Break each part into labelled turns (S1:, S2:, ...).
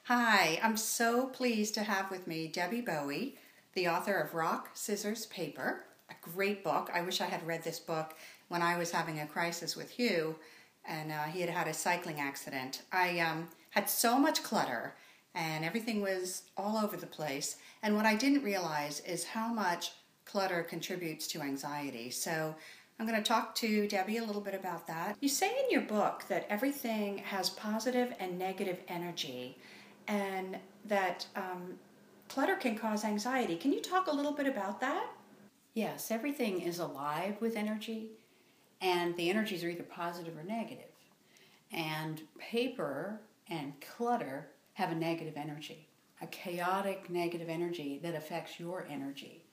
S1: Hi, I'm so pleased to have with me Debbie Bowie, the author of Rock, Scissors, Paper, a great book. I wish I had read this book when I was having a crisis with Hugh, and he had had a cycling accident. I had so much clutter, and everything was all over the place. And what I didn't realize is how much clutter contributes to anxiety. So I'm going to talk to Debbie a little bit about that. You say in your book that everything has positive and negative energy, and that clutter can cause anxiety. Can you talk a little bit about that?
S2: Yes, everything is alive with energy, and the energies are either positive or negative. And paper and clutter have a negative energy, a chaotic negative energy that affects your energy,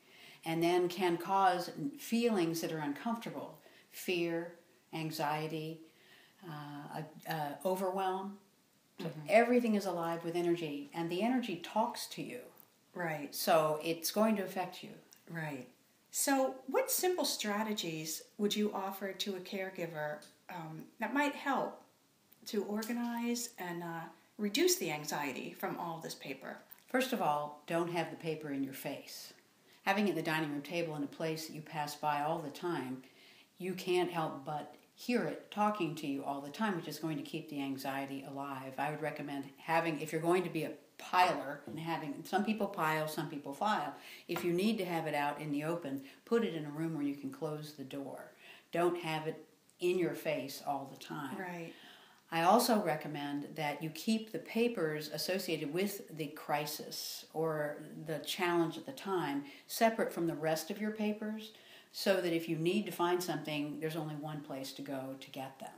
S2: and then can cause feelings that are uncomfortable, fear, anxiety, overwhelm. So everything is alive with energy, and the energy talks to you.
S1: Right.
S2: So it's going to affect you.
S1: Right. So what simple strategies would you offer to a caregiver that might help to organize and reduce the anxiety from all this paper?
S2: First of all, don't have the paper in your face. Having it at the dining room table in a place that you pass by all the time, you can't help but hear it talking to you all the time, which is going to keep the anxiety alive. I would recommend having, if you're going to be a piler, and having, some people pile, some people file. If you need to have it out in the open, put it in a room where you can close the door. Don't have it in your face all the time.
S1: Right.
S2: I also recommend that you keep the papers associated with the crisis or the challenge at the time separate from the rest of your papers, so that if you need to find something, there's only one place to go to get them.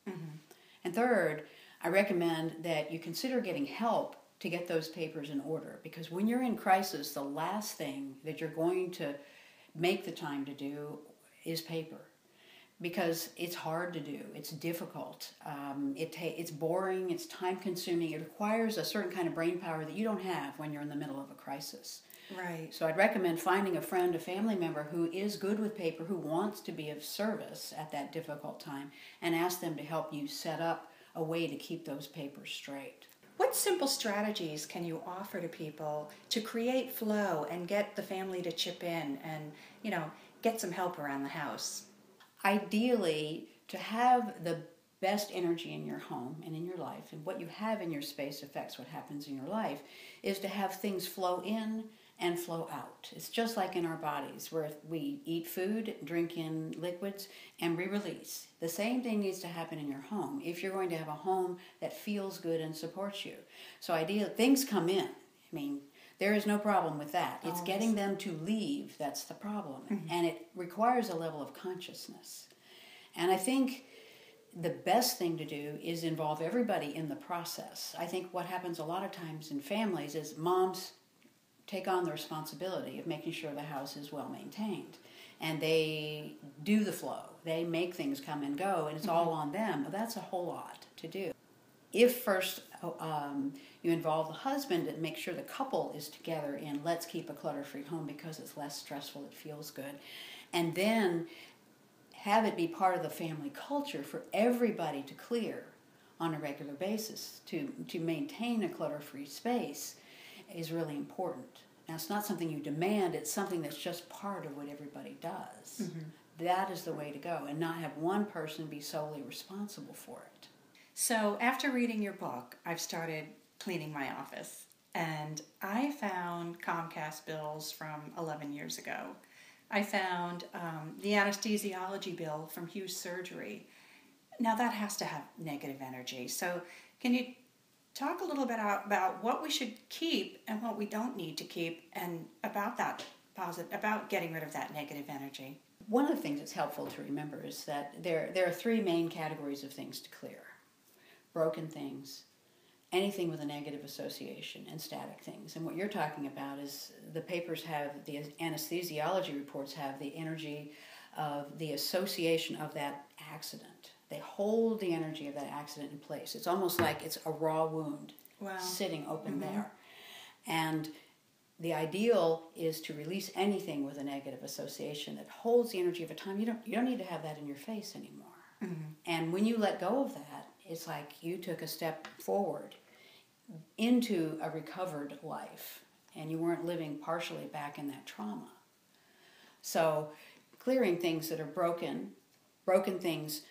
S1: Mm-hmm.
S2: And third, I recommend that you consider getting help to get those papers in order, because when you're in crisis, the last thing that you're going to make the time to do is paper, because it's hard to do, it's difficult, it's boring, it's time-consuming, it requires a certain kind of brain power that you don't have when you're in the middle of a crisis.
S1: Right.
S2: So I'd recommend finding a friend, a family member who is good with paper, who wants to be of service at that difficult time, and ask them to help you set up a way to keep those papers straight.
S1: What simple strategies can you offer to people to create flow and get the family to chip in and, get some help around the house?
S2: Ideally, to have the best energy in your home and in your life, and what you have in your space affects what happens in your life, is to have things flow in and flow out. It's just like in our bodies, where we eat food, drink in liquids, and we release. The same thing needs to happen in your home if you're going to have a home that feels good and supports you. So ideally, things come in. I mean, there is no problem with that. It's getting them to leave that's the problem. Mm-hmm. And it requires a level of consciousness. And I think the best thing to do is involve everybody in the process. I think what happens a lot of times in families is moms take on the responsibility of making sure the house is well maintained. And they do the flow. They make things come and go, and it's all on them. But that's a whole lot to do. If first you involve the husband and make sure the couple is together in let's keep a clutter-free home because it's less stressful, it feels good, and then have it be part of the family culture for everybody to clear on a regular basis to maintain a clutter-free space is really important. Now, it's not something you demand, it's something that's just part of what everybody does. Mm-hmm. That is the way to go, and not have one person be solely responsible for it.
S1: So after reading your book, I've started cleaning my office, and I found Comcast bills from 11 years ago. I found the anesthesiology bill from Hugh's surgery. Now that has to have negative energy. So can you talk a little bit about what we should keep and what we don't need to keep, and about that about getting rid of that negative energy?
S2: One of the things that's helpful to remember is that there are three main categories of things to clear: broken things, anything with a negative association, and static things. And what you're talking about is the papers have, the anesthesiology reports have the energy of the association of that accident. They hold the energy of that accident in place. It's almost like it's a raw wound sitting open there. And the ideal is to release anything with a negative association that holds the energy of a time. You don't need to have that in your face anymore. Mm-hmm. And when you let go of that, it's like you took a step forward. into a recovered life, and you weren't living partially back in that trauma. So clearing things that are broken things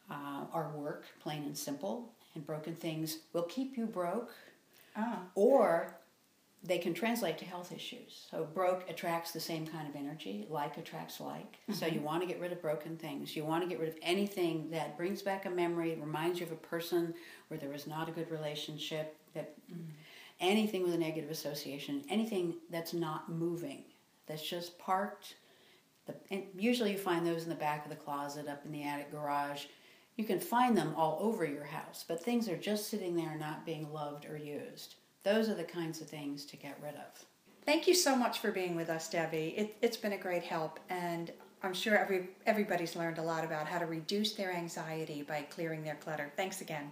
S2: are work, plain and simple, and broken things will keep you broke, or they can translate to health issues. So broke attracts the same kind of energy, like attracts like. Mm-hmm. So you want to get rid of broken things. You want to get rid of anything that brings back a memory, reminds you of a person where there was not a good relationship, that anything with a negative association, anything that's not moving, that's just parked. And usually you find those in the back of the closet, up in the attic, garage. You can find them all over your house, but things are just sitting there not being loved or used. Those are the kinds of things to get rid of.
S1: Thank you so much for being with us, Debbie. It's been a great help, and I'm sure everybody's learned a lot about how to reduce their anxiety by clearing their clutter. Thanks again.